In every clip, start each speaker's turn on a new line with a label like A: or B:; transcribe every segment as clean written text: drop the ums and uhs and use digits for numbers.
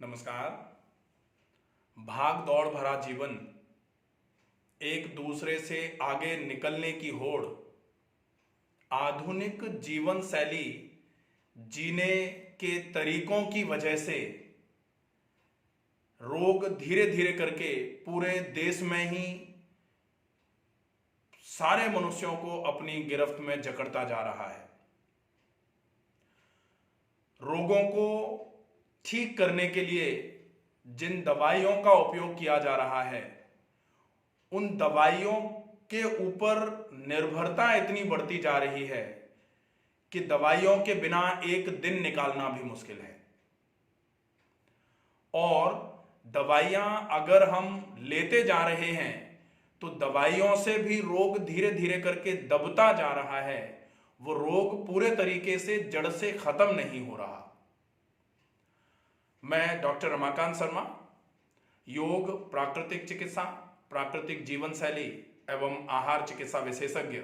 A: नमस्कार। भाग दौड़ भरा जीवन, एक दूसरे से आगे निकलने की होड़, आधुनिक जीवन शैली जीने के तरीकों की वजह से रोग धीरे धीरे करके पूरे देश में ही सारे मनुष्यों को अपनी गिरफ्त में जकड़ता जा रहा है। रोगों को ठीक करने के लिए जिन दवाइयों का उपयोग किया जा रहा है, उन दवाइयों के ऊपर निर्भरता इतनी बढ़ती जा रही है कि दवाइयों के बिना एक दिन निकालना भी मुश्किल है। और दवाइयां अगर हम लेते जा रहे हैं तो दवाइयों से भी रोग धीरे धीरे करके दबता जा रहा है। वो रोग पूरे तरीके से जड़ से खत्म नहीं हो रहा। मैं डॉक्टर रमाकांत शर्मा, योग, प्राकृतिक चिकित्सा, प्राकृतिक जीवन शैली एवं आहार चिकित्सा विशेषज्ञ।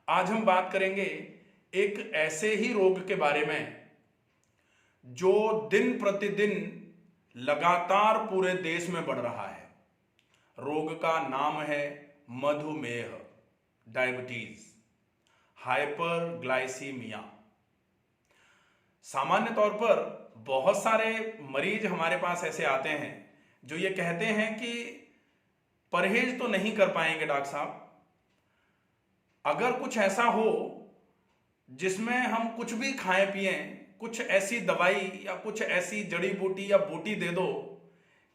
A: आज हम बात करेंगे एक ऐसे ही रोग के बारे में जो दिन प्रतिदिन लगातार पूरे देश में बढ़ रहा है। रोग का नाम है मधुमेह, डायबिटीज, हाइपरग्लाइसीमिया। सामान्य तौर पर बहुत सारे मरीज हमारे पास ऐसे आते हैं जो ये कहते हैं कि परहेज तो नहीं कर पाएंगे डॉक्टर साहब। अगर कुछ ऐसा हो जिसमें हम कुछ भी खाएं पिएं, कुछ ऐसी दवाई या कुछ ऐसी जड़ी बूटी या बूटी दे दो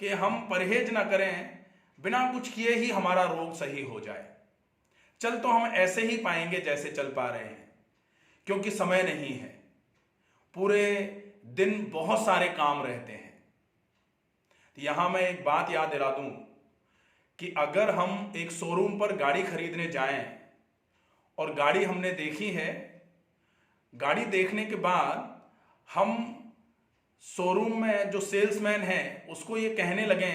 A: कि हम परहेज ना करें, बिना कुछ किए ही हमारा रोग सही हो जाए। चल तो हम ऐसे ही पाएंगे जैसे चल पा रहे हैं, क्योंकि समय नहीं है, पूरे दिन बहुत सारे काम रहते हैं। यहां मैं एक बात याद दिला दूं कि अगर हम एक शोरूम पर गाड़ी खरीदने जाएं और गाड़ी हमने देखी है, गाड़ी देखने के बाद हम शोरूम में जो सेल्समैन है उसको ये कहने लगे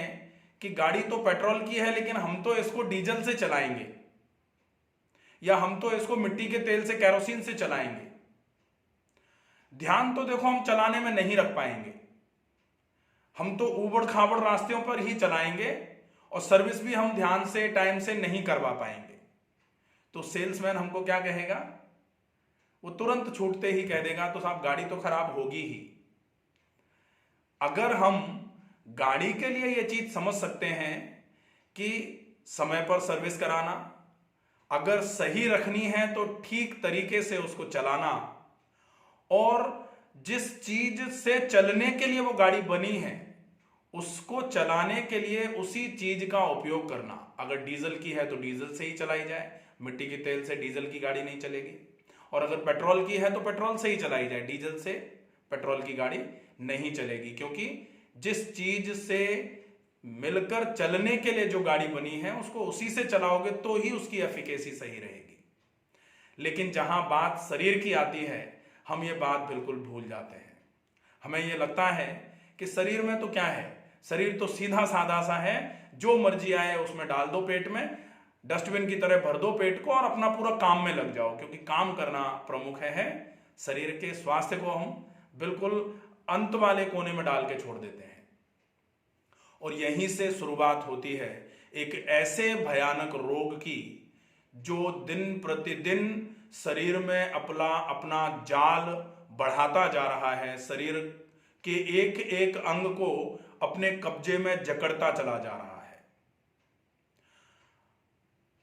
A: कि गाड़ी तो पेट्रोल की है लेकिन हम तो इसको डीजल से चलाएंगे, या हम तो इसको मिट्टी के तेल से, केरोसिन से चलाएंगे। ध्यान तो देखो हम चलाने में नहीं रख पाएंगे, हम तो ऊबड़ खाबड़ रास्तों पर ही चलाएंगे और सर्विस भी हम ध्यान से टाइम से नहीं करवा पाएंगे। तो सेल्समैन हमको क्या कहेगा? वो तुरंत छूटते ही कह देगा तो साहब गाड़ी तो खराब होगी ही। अगर हम गाड़ी के लिए ये चीज समझ सकते हैं कि समय पर सर्विस कराना, अगर सही रखनी है तो ठीक तरीके से उसको चलाना, और जिस चीज से चलने के लिए वो गाड़ी बनी है उसको चलाने के लिए उसी चीज का उपयोग करना। अगर डीजल की है तो डीजल से ही चलाई जाए, मिट्टी के तेल से डीजल की गाड़ी नहीं चलेगी। और अगर पेट्रोल की है तो पेट्रोल से ही चलाई जाए, डीजल से पेट्रोल की गाड़ी नहीं चलेगी। क्योंकि जिस चीज से मिलकर चलने के लिए जो गाड़ी बनी है उसको उसी से चलाओगे तो ही उसकी एफिकेसी सही रहेगी। लेकिन जहां बात शरीर की आती है, हम ये बात बिल्कुल भूल जाते हैं। हमें ये लगता है कि शरीर में तो क्या है, शरीर तो सीधा साधा सा है, जो मर्जी आए उसमें डाल दो पेट में, डस्टबिन की तरह भर दो पेट को और अपना पूरा काम में लग जाओ, क्योंकि काम करना प्रमुख है। शरीर के स्वास्थ्य को हम बिल्कुल अंत वाले कोने में डाल के छोड़ देते हैं। और यहीं से शुरुआत होती है एक ऐसे भयानक रोग की जो दिन प्रतिदिन शरीर में अपना जाल बढ़ाता जा रहा है, शरीर के एक एक अंग को अपने कब्जे में जकड़ता चला जा रहा है।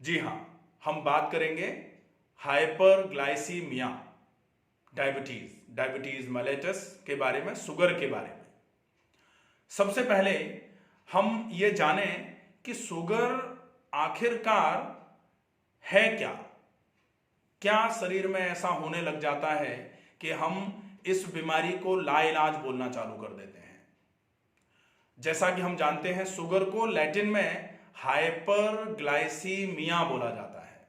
A: जी हां, हम बात करेंगे हाइपरग्लाइसीमिया, डायबिटीज मेलिटस के बारे में, शुगर के बारे में। सबसे पहले हम ये जानें कि शुगर आखिरकार है क्या। क्या शरीर में ऐसा होने लग जाता है कि हम इस बीमारी को लाइलाज बोलना चालू कर देते हैं? जैसा कि हम जानते हैं, शुगर को लैटिन में हाइपरग्लाइसीमिया बोला जाता है।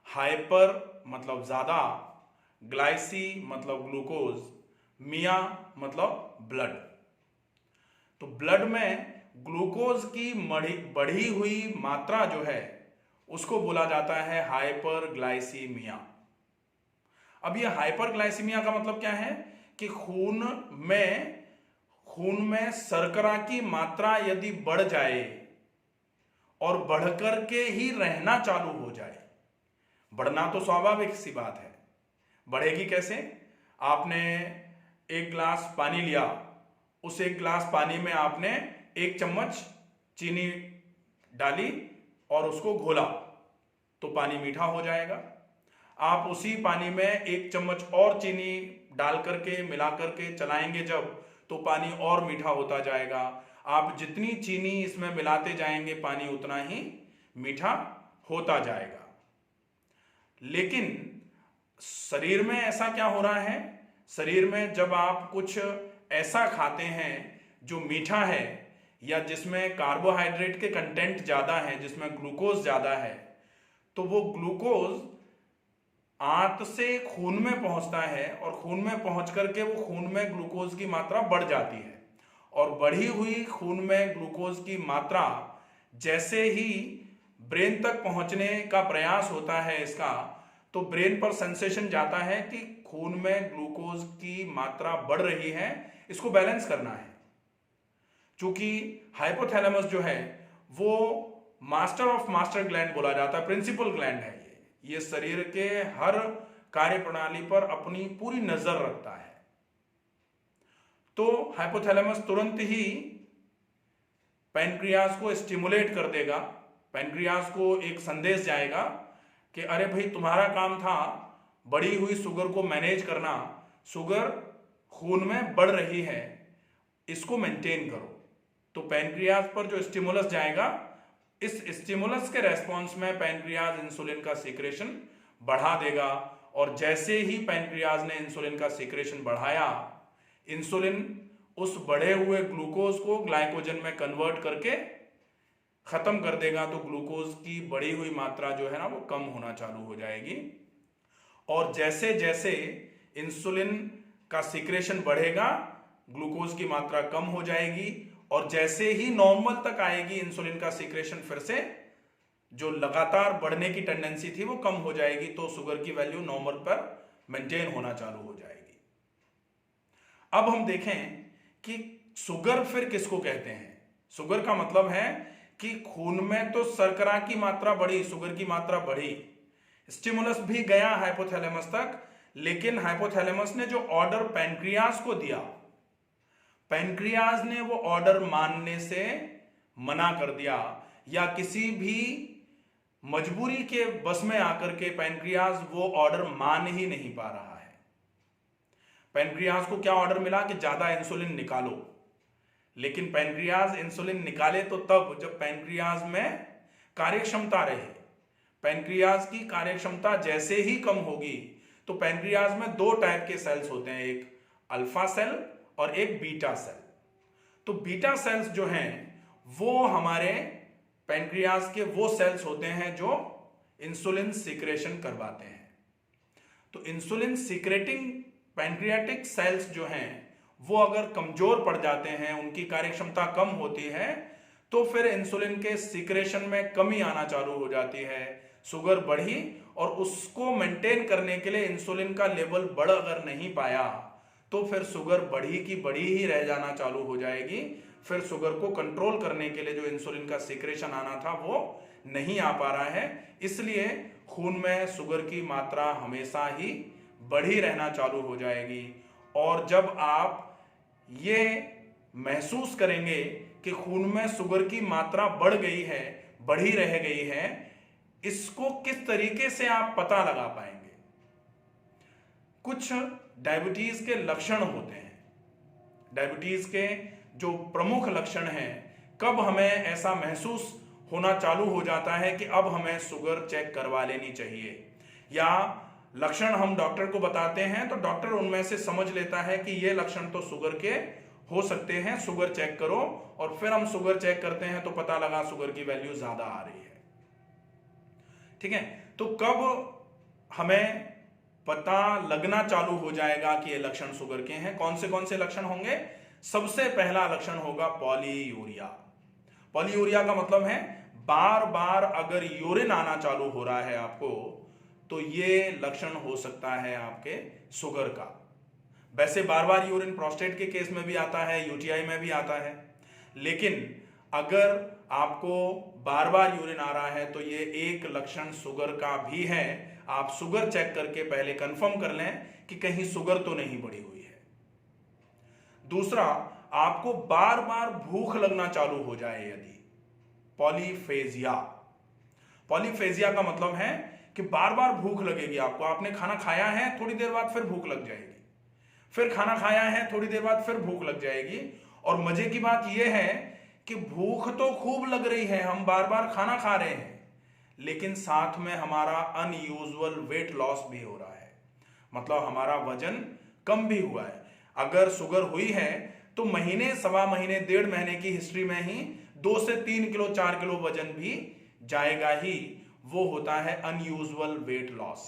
A: हाइपर मतलब ज्यादा, ग्लाइसी मतलब ग्लूकोज, मिया मतलब ब्लड। तो ब्लड में ग्लूकोज की बढ़ी हुई मात्रा जो है उसको बोला जाता है हाइपरग्लाइसीमिया। अब यह हाइपरग्लाइसीमिया का मतलब क्या है कि खून में शर्करा की मात्रा यदि बढ़ जाए और बढ़कर के ही रहना चालू हो जाए, बढ़ना तो स्वाभाविक सी बात है, बढ़ेगी कैसे? आपने एक गिलास पानी लिया, उस एक गिलास पानी में आपने 1 चम्मच चीनी डाली और उसको घोला तो पानी मीठा हो जाएगा। आप उसी पानी में 1 चम्मच और चीनी डाल करके मिला करके चलाएंगे जब, तो पानी और मीठा होता जाएगा। आप जितनी चीनी इसमें मिलाते जाएंगे पानी उतना ही मीठा होता जाएगा। लेकिन शरीर में ऐसा क्या हो रहा है? शरीर में जब आप कुछ ऐसा खाते हैं जो मीठा है या जिसमें कार्बोहाइड्रेट के कंटेंट ज्यादा है, जिसमें ग्लूकोज ज्यादा है, तो वो ग्लूकोज आंत से खून में पहुंचता है और खून में पहुंच करके वो खून में ग्लूकोज की मात्रा बढ़ जाती है। और बढ़ी हुई खून में ग्लूकोज की मात्रा जैसे ही ब्रेन तक पहुंचने का प्रयास होता है इसका, तो ब्रेन पर सेंसेशन जाता है कि खून में ग्लूकोज की मात्रा बढ़ रही है, इसको बैलेंस करना है। चूंकि हाइपोथैलेमस जो है वो मास्टर ऑफ मास्टर ग्लैंड बोला जाता है, प्रिंसिपल ग्लैंड है ये शरीर के हर कार्य प्रणाली पर अपनी पूरी नजर रखता है। तो हाइपोथैलेमस तुरंत ही पैनक्रियाज को स्टिमुलेट कर देगा, पैनक्रियाज को एक संदेश जाएगा कि अरे भाई तुम्हारा काम था बढ़ी हुई शुगर को मैनेज करना, शुगर खून में बढ़ रही है, इसको मेंटेन करो। तो पैनक्रियाज पर जो स्टिमुलस जाएगा, इस स्टिमुलस के रेस्पॉन्स में पैनक्रियाज इंसुलिन का सीक्रेशन बढ़ा देगा और जैसे ही पैनक्रियाज ने इंसुलिन का सीक्रेशन बढ़ाया, इंसुलिन उस बढ़े हुए ग्लूकोज को ग्लाइकोजन में कन्वर्ट करके खत्म कर देगा। तो ग्लूकोज की बढ़ी हुई मात्रा जो है ना वो कम होना चालू हो जाएगी। और जैसे जैसे इंसुलिन का सीक्रेशन बढ़ेगा ग्लूकोज की मात्रा कम हो जाएगी और जैसे ही नॉर्मल तक आएगी इंसुलिन का सीक्रेशन फिर से जो लगातार बढ़ने की टेंडेंसी थी वो कम हो जाएगी। तो शुगर की वैल्यू नॉर्मल पर मेंटेन होना चालू हो जाएगी। अब हम देखें कि शुगर फिर किसको कहते हैं। शुगर का मतलब है कि खून में तो शर्करा की मात्रा बढ़ी, शुगर की मात्रा बढ़ी, स्टिमुलस भी गया हाइपोथैलेमस तक, लेकिन हाइपोथैलेमस ने जो ऑर्डर पैनक्रियाज को दिया, पैनक्रियाज ने वो ऑर्डर मानने से मना कर दिया या किसी भी मजबूरी के बस में आकर के पैनक्रियाज वो ऑर्डर मान ही नहीं पा रहा है। पैनक्रियाज को क्या ऑर्डर मिला कि ज्यादा इंसुलिन निकालो, लेकिन पैनक्रियाज इंसुलिन निकाले तो तब जब पैनक्रियाज में कार्यक्षमता रहे। पैनक्रियाज की कार्यक्षमता जैसे ही कम होगी तो पैनक्रियाज में 2 टाइप के सेल्स होते हैं, एक अल्फा सेल और एक बीटा सेल। तो बीटा सेल्स जो हैं वो हमारे पैनक्रियाज के वो सेल्स होते हैं जो इंसुलिन सीक्रेशन करवाते हैं। तो इंसुलिन सीक्रेटिंग पैनक्रियाटिक सेल्स जो हैं वो अगर कमजोर पड़ जाते हैं, उनकी कार्यक्षमता कम होती है, तो फिर इंसुलिन के सीक्रेशन में कमी आना चालू हो जाती है। शुगर बढ़ी और उसको मेंटेन करने के लिए इंसुलिन का लेवल बढ़ अगर नहीं पाया तो फिर शुगर बढ़ी की बढ़ी ही रह जाना चालू हो जाएगी। फिर शुगर को कंट्रोल करने के लिए जो इंसुलिन का सीक्रेशन आना था वो नहीं आ पा रहा है, इसलिए खून में शुगर की मात्रा हमेशा ही बढ़ी रहना चालू हो जाएगी। और जब आप ये महसूस करेंगे कि खून में शुगर की मात्रा बढ़ गई है, बढ़ी रह गई है, इसको किस तरीके से आप पता लगा पाएंगे? कुछ डायबिटीज के लक्षण होते हैं। डायबिटीज के जो प्रमुख लक्षण हैं, कब हमें ऐसा महसूस होना चालू हो जाता है कि अब हमें शुगर चेक करवा लेनी चाहिए, या लक्षण हम डॉक्टर को बताते हैं तो डॉक्टर उनमें से समझ लेता है कि ये लक्षण तो शुगर के हो सकते हैं, शुगर चेक करो, और फिर हम शुगर चेक करते हैं तो पता लगा शुगर की वैल्यू ज्यादा आ रही है। ठीक है, तो कब हमें पता लगना चालू हो जाएगा कि ये लक्षण शुगर के हैं? कौन से लक्षण होंगे? सबसे पहला लक्षण होगा पॉलीयूरिया। पॉलीयूरिया का मतलब है बार बार अगर यूरिन आना चालू हो रहा है आपको, तो ये लक्षण हो सकता है आपके शुगर का। वैसे बार बार यूरिन प्रोस्टेट के केस में भी आता है, यूटीआई में भी आता है, लेकिन अगर आपको बार बार यूरिन आ रहा है तो ये एक लक्षण शुगर का भी है। आप शुगर चेक करके पहले कंफर्म कर लें कि कहीं शुगर तो नहीं बढ़ी हुई है। दूसरा, आपको बार बार भूख लगना चालू हो जाए, यदि पॉलीफेजिया। पॉलीफेजिया का मतलब है कि बार बार भूख लगेगी आपको। आपने खाना खाया है, थोड़ी देर बाद फिर भूख लग जाएगी, फिर खाना खाया है, थोड़ी देर बाद फिर भूख लग जाएगी। और मजे की बात यह है कि भूख तो खूब लग रही है, हम बार बार खाना खा रहे हैं, लेकिन साथ में हमारा अनयूजुअल वेट लॉस भी हो रहा है, मतलब हमारा वजन कम भी हुआ है। अगर शुगर हुई है तो महीने, सवा महीने, 1.5 महीने की हिस्ट्री में ही 2 से 3 किलो 4 किलो वजन भी जाएगा ही। वो होता है अनयूजुअल वेट लॉस।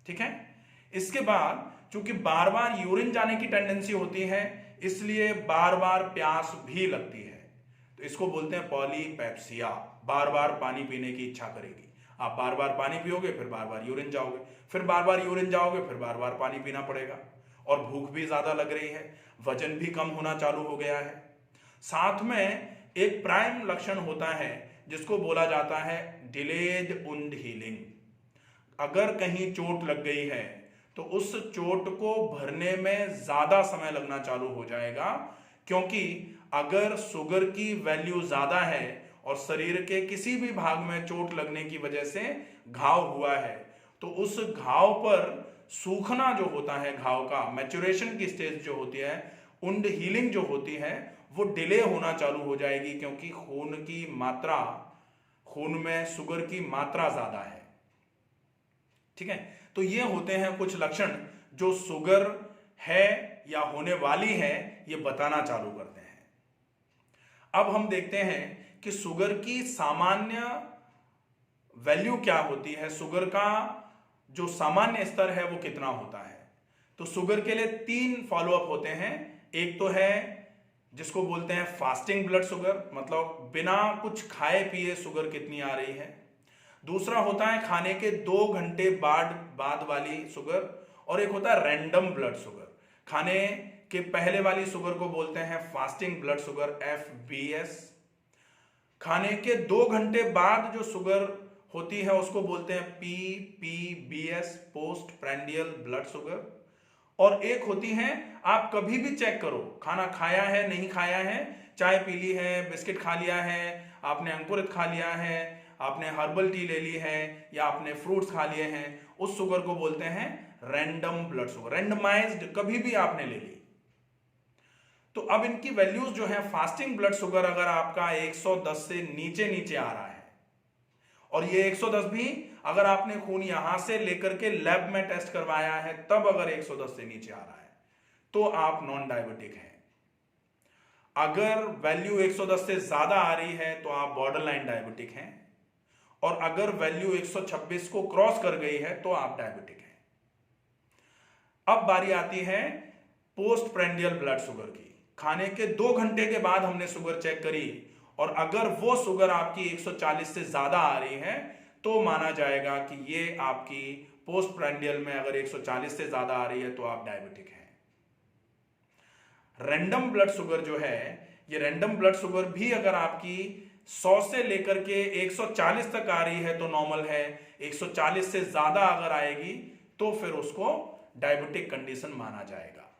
A: ठीक है। इसके बाद चूंकि बार बार यूरिन जाने की टेंडेंसी होती है, इसलिए बार बार प्यास भी लगती है, तो इसको बोलते हैं पॉलीपेप्सिया। बार बार पानी पीने की इच्छा करेगी। आप बार बार पानी पियोगे, फिर बार बार यूरिन जाओगे, फिर बार बार यूरिन जाओगे, फिर बार बार पानी पीना पड़ेगा, और भूख भी ज्यादा लग रही है, वजन भी कम होना चालू हो गया है। साथ में एक प्राइम लक्षण होता है जिसको बोला जाता है डिलेड वुंड हीलिंग। अगर कहीं चोट लग गई है तो उस चोट को भरने में ज्यादा समय लगना चालू हो जाएगा, क्योंकि अगर शुगर की वैल्यू ज्यादा है और शरीर के किसी भी भाग में चोट लगने की वजह से घाव हुआ है, तो उस घाव पर सूखना जो होता है, घाव का मैच्योरेशन की स्टेज जो होती है, वुंड हीलिंग जो होती है, वो डिले होना चालू हो जाएगी, क्योंकि खून में शुगर की मात्रा ज्यादा है। ठीक है। तो ये होते हैं कुछ लक्षण जो शुगर है या होने वाली है ये बताना चालू करते हैं। अब हम देखते हैं कि शुगर की सामान्य वैल्यू क्या होती है, शुगर का जो सामान्य स्तर है वो कितना होता है। तो शुगर के लिए 3 फॉलोअप होते हैं। एक तो है जिसको बोलते हैं फास्टिंग ब्लड शुगर, मतलब बिना कुछ खाए पिए शुगर कितनी आ रही है। दूसरा होता है खाने के 2 घंटे बाद वाली शुगर, और एक होता है रैंडम ब्लड शुगर। खाने के पहले वाली शुगर को बोलते हैं फास्टिंग ब्लड शुगर, FBS। खाने के 2 घंटे बाद जो शुगर होती है उसको बोलते हैं PPBS, post prandial blood sugar. और एक होती है, आप कभी भी चेक करो, खाना खाया है नहीं खाया है, चाय पी ली है, बिस्किट खा लिया है, आपने अंकुरित खा लिया है, आपने हर्बल टी ले ली है, या आपने फ्रूट्स खा लिए हैं, उस शुगर को बोलते हैं रैंडम ब्लड शुगर, रैंडमाइज्ड, कभी भी आपने ले ली। तो अब इनकी वैल्यूज जो है, फास्टिंग ब्लड शुगर अगर आपका 110 से नीचे नीचे आ रहा है, और ये 110 भी अगर आपने खून यहां से लेकर के लैब में टेस्ट करवाया है तब अगर 110 से नीचे आ रहा है तो आप नॉन डायबिटिक हैं। अगर वैल्यू 110 से ज्यादा आ रही है तो आप बॉर्डरलाइन डायबिटिक हैं, और अगर वैल्यू 126 को क्रॉस कर गई है तो आप डायबिटिक हैं। अब बारी आती है पोस्ट प्रैंडियल ब्लड शुगर की। खाने के 2 घंटे के बाद हमने शुगर चेक करी, और अगर वो शुगर आपकी 140 से ज्यादा आ रही है तो माना जाएगा कि ये आपकी पोस्ट प्रैंडियल में अगर 140 से ज्यादा आ रही है तो आप डायबिटिक हैं। रैंडम ब्लड शुगर जो है, ये रैंडम ब्लड शुगर भी अगर आपकी 100 से लेकर के 140 तक आ रही है तो नॉर्मल है, 140 से ज्यादा अगर आएगी तो फिर उसको डायबिटिक कंडीशन माना जाएगा।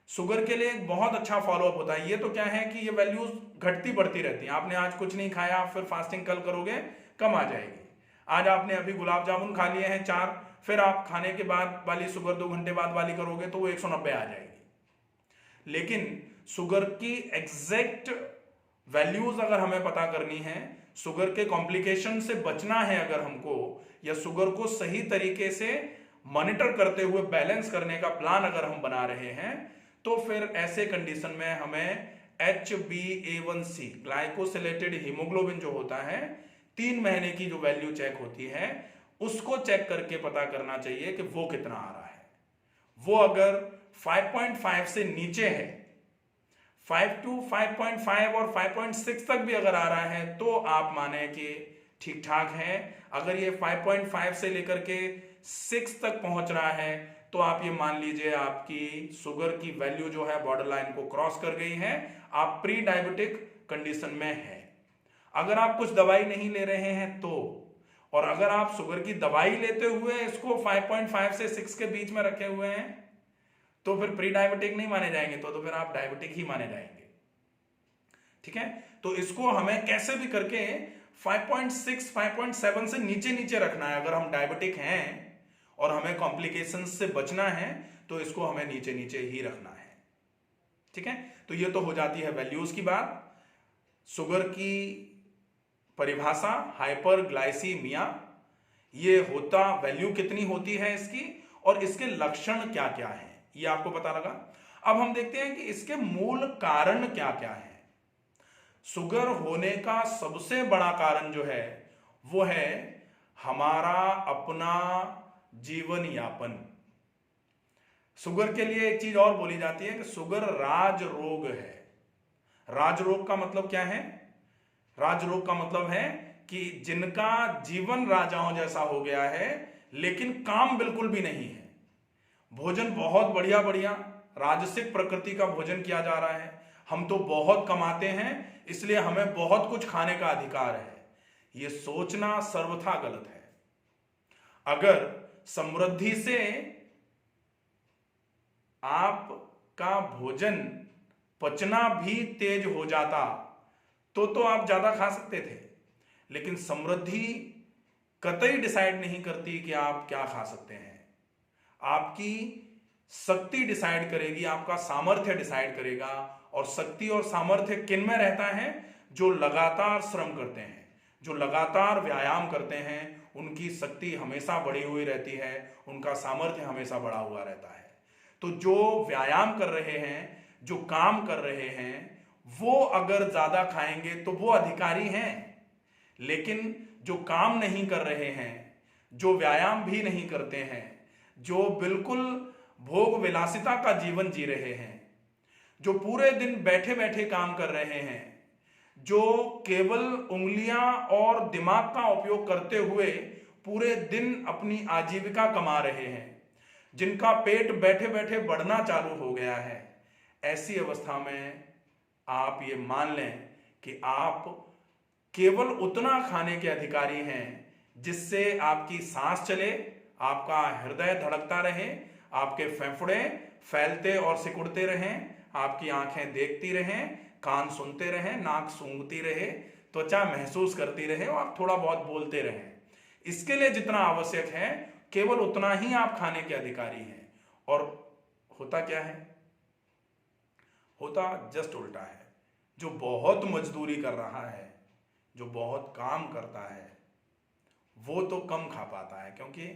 A: शुगर के लिए एक बहुत अच्छा फॉलोअप होता है। ये तो क्या है कि ये वैल्यूज घटती बढ़ती रहती हैं। आपने आज कुछ नहीं खाया, फिर फास्टिंग कल करोगे, कम आ जाएगी। आज आपने अभी गुलाब जामुन खा लिए हैं 4, फिर आप खाने के बाद वाली शुगर 2 घंटे बाद वाली करोगे तो वो 190 आ जाएगी। लेकिन शुगर की एग्जैक्ट वैल्यूज अगर हमें पता करनी है, शुगर के कॉम्प्लिकेशन से बचना है अगर हमको, या शुगर को सही तरीके से मॉनिटर करते हुए बैलेंस करने का प्लान अगर हम बना रहे हैं, तो फिर ऐसे कंडीशन में हमें HbA1c, ग्लाइकोसिलेटेड हीमोग्लोबिन जो होता है, 3 महीने की जो वैल्यू चेक होती है, उसको चेक करके पता करना चाहिए कि वो कितना आ रहा है। वो अगर 5.5 से नीचे है, 5 to 5.5 और 5.6 तक भी अगर आ रहा है तो आप माने कि ठीक ठाक है। अगर ये 5.5 से लेकर के 6 तक पहुंच रहा है तो आप ये मान लीजिए आपकी शुगर की वैल्यू जो है बॉर्डर लाइन को क्रॉस कर गई है, आप प्री डायबिटिक कंडीशन में है। अगर आप कुछ दवाई नहीं ले रहे हैं तो, और अगर आप शुगर की दवाई लेते हुए इसको 5.5 से 6 के बीच में रखे हुए हैं तो फिर प्री डायबिटिक नहीं माने जाएंगे, तो फिर आप डायबिटिक ही माने जाएंगे। ठीक है, तो इसको हमें कैसे भी करके 5.6 5.7 से नीचे नीचे रखना है। अगर हम डायबिटिक हैं और हमें कॉम्प्लिकेशंस से बचना है तो इसको हमें नीचे नीचे ही रखना है। ठीक है, तो ये तो हो जाती है वैल्यूज की बात। शुगर की परिभाषा हाइपरग्लाइसीमिया, ये होता वैल्यू कितनी होती है इसकी, और इसके लक्षण क्या क्या है ये आपको पता लगा। अब हम देखते हैं कि इसके मूल कारण क्या क्या है। शुगर होने का सबसे बड़ा कारण जो है वो है हमारा अपना जीवन यापन। शुगर के लिए एक चीज और बोली जाती है कि शुगर राज रोग है। राज रोग का मतलब क्या है? राज रोग का मतलब है कि जिनका जीवन राजाओं जैसा हो गया है लेकिन काम बिल्कुल भी नहीं है। भोजन बहुत बढ़िया बढ़िया राजसिक प्रकृति का भोजन किया जा रहा है, हम तो बहुत कमाते हैं इसलिए हमें बहुत कुछ खाने का अधिकार है। यह सोचना सर्वथा गलत है। अगर समृद्धि से आपका भोजन पचना भी तेज हो जाता तो आप ज्यादा खा सकते थे, लेकिन समृद्धि कतई डिसाइड नहीं करती कि आप क्या खा सकते हैं। आपकी शक्ति डिसाइड करेगी, आपका सामर्थ्य डिसाइड करेगा। और शक्ति और सामर्थ्य किन में रहता है? जो लगातार श्रम करते हैं, जो लगातार व्यायाम करते हैं, उनकी शक्ति हमेशा बढ़ी हुई रहती है, उनका सामर्थ्य हमेशा बढ़ा हुआ रहता है। तो जो व्यायाम कर रहे हैं, जो काम कर रहे हैं, वो अगर ज्यादा खाएंगे तो वो अधिकारी हैं। लेकिन जो काम नहीं कर रहे हैं, जो व्यायाम भी नहीं करते हैं, जो बिल्कुल भोग विलासिता का जीवन जी रहे हैं, जो पूरे दिन बैठे बैठे काम कर रहे हैं, जो केवल उंगलियां और दिमाग का उपयोग करते हुए पूरे दिन अपनी आजीविका कमा रहे हैं, जिनका पेट बैठे बैठे बढ़ना चालू हो गया है, ऐसी अवस्था में आप ये मान लें कि आप केवल उतना खाने के अधिकारी हैं जिससे आपकी सांस चले, आपका हृदय धड़कता रहे, आपके फेफड़े फैलते और सिकुड़ते रहें, आपकी आंखें देखती रहें, कान सुनते रहें, नाक सूंघती रहे, त्वचा महसूस करती रहे और आप थोड़ा बहुत बोलते रहें। इसके लिए जितना आवश्यक है केवल उतना ही आप खाने के अधिकारी हैं। और होता क्या है? होता जस्ट उल्टा है। जो बहुत मजदूरी कर रहा है, जो बहुत काम करता है, वो तो कम खा पाता है क्योंकि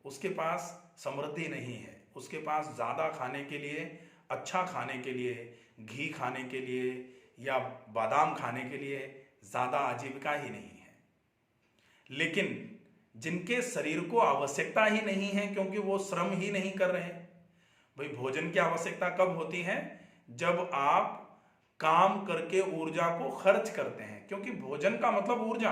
A: उसके पास समृद्धि नहीं है। उसके पास ज्यादा खाने के लिए, अच्छा खाने के लिए, घी खाने के लिए या बादाम खाने के लिए ज्यादा आजीविका ही नहीं है। लेकिन जिनके शरीर को आवश्यकता ही नहीं है क्योंकि वो श्रम ही नहीं कर रहे, भाई भोजन की आवश्यकता कब होती है? जब आप काम करके ऊर्जा को खर्च करते हैं, क्योंकि भोजन का मतलब ऊर्जा।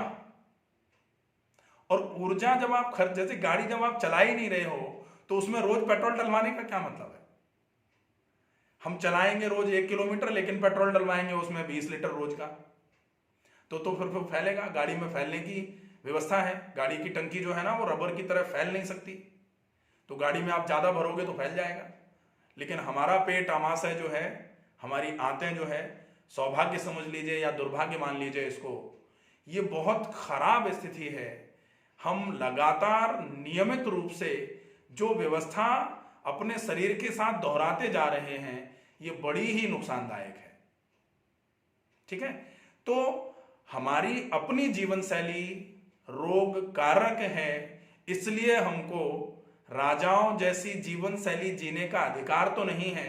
A: और ऊर्जा जब आप खर्च, जैसे गाड़ी जब आप चला ही नहीं रहे हो तो उसमें रोज पेट्रोल डलवाने का क्या मतलब है? हम चलाएंगे रोज 1 किलोमीटर लेकिन पेट्रोल डलवाएंगे उसमें 20 लीटर रोज का, तो फिर फैलेगा। गाड़ी में फैलने की व्यवस्था है, गाड़ी की टंकी जो है ना वो रबर की तरह फैल नहीं सकती, तो गाड़ी में आप ज्यादा भरोगे तो फैल जाएगा। लेकिन हमारा पेट आमाशय जो है, हमारी आंतें जो है, सौभाग्य समझ लीजिए या दुर्भाग्य मान लीजिए इसको, ये बहुत खराब स्थिति है। हम लगातार नियमित रूप से जो व्यवस्था अपने शरीर के साथ दोहराते जा रहे हैं, ये बड़ी ही नुकसानदायक है। ठीक है, तो हमारी अपनी जीवन शैली रोग कारक है, इसलिए हमको राजाओं जैसी जीवन शैली जीने का अधिकार तो नहीं है।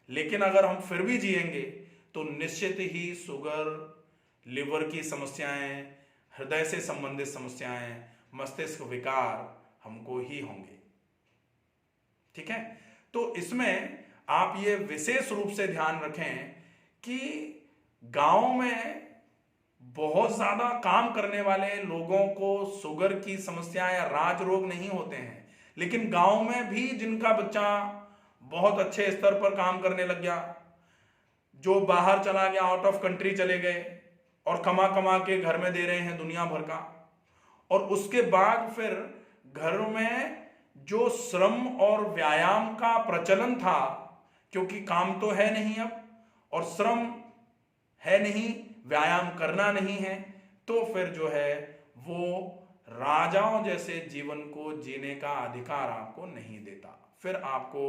A: लेकिन अगर हम फिर भी जिएंगे तो निश्चित ही शुगर, लिवर की समस्याएं, हृदय से संबंधित समस्याएं, मस्तिष्क विकार हमको ही होंगे। ठीक है, तो इसमें आप ये विशेष रूप से ध्यान रखें कि गांव में बहुत ज्यादा काम करने वाले लोगों को शुगर की समस्या या राज रोग नहीं होते हैं, लेकिन गांव में भी जिनका बच्चा बहुत अच्छे स्तर पर काम करने लग गया, जो बाहर चला गया, आउट ऑफ कंट्री चले गए और कमा कमा के घर में दे रहे हैं दुनिया भर का, और उसके बाद फिर घर में जो श्रम और व्यायाम का प्रचलन था, क्योंकि काम तो है नहीं अब और श्रम है नहीं, व्यायाम करना नहीं है, तो फिर जो है वो राजाओं जैसे जीवन को जीने का अधिकार आपको नहीं देता। फिर आपको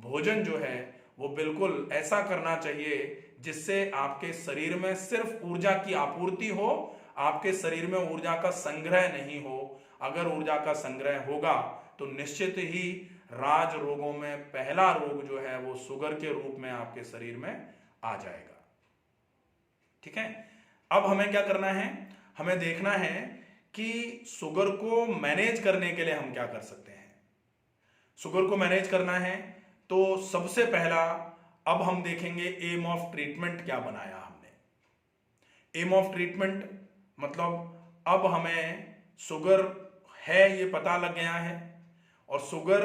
A: भोजन जो है वो बिल्कुल ऐसा करना चाहिए जिससे आपके शरीर में सिर्फ ऊर्जा की आपूर्ति हो, आपके शरीर में ऊर्जा का संग्रह नहीं हो। अगर ऊर्जा का संग्रह होगा तो निश्चित ही राज रोगों में पहला रोग जो है वो शुगर के रूप में आपके शरीर में आ जाएगा। ठीक है, अब हमें क्या करना है, हमें देखना है कि शुगर को मैनेज करने के लिए हम क्या कर सकते हैं। शुगर को मैनेज करना है तो सबसे पहला अब हम देखेंगे एम ऑफ ट्रीटमेंट क्या बनाया हमने। एम ऑफ ट्रीटमेंट मतलब अब हमें शुगर है ये पता लग गया है, और शुगर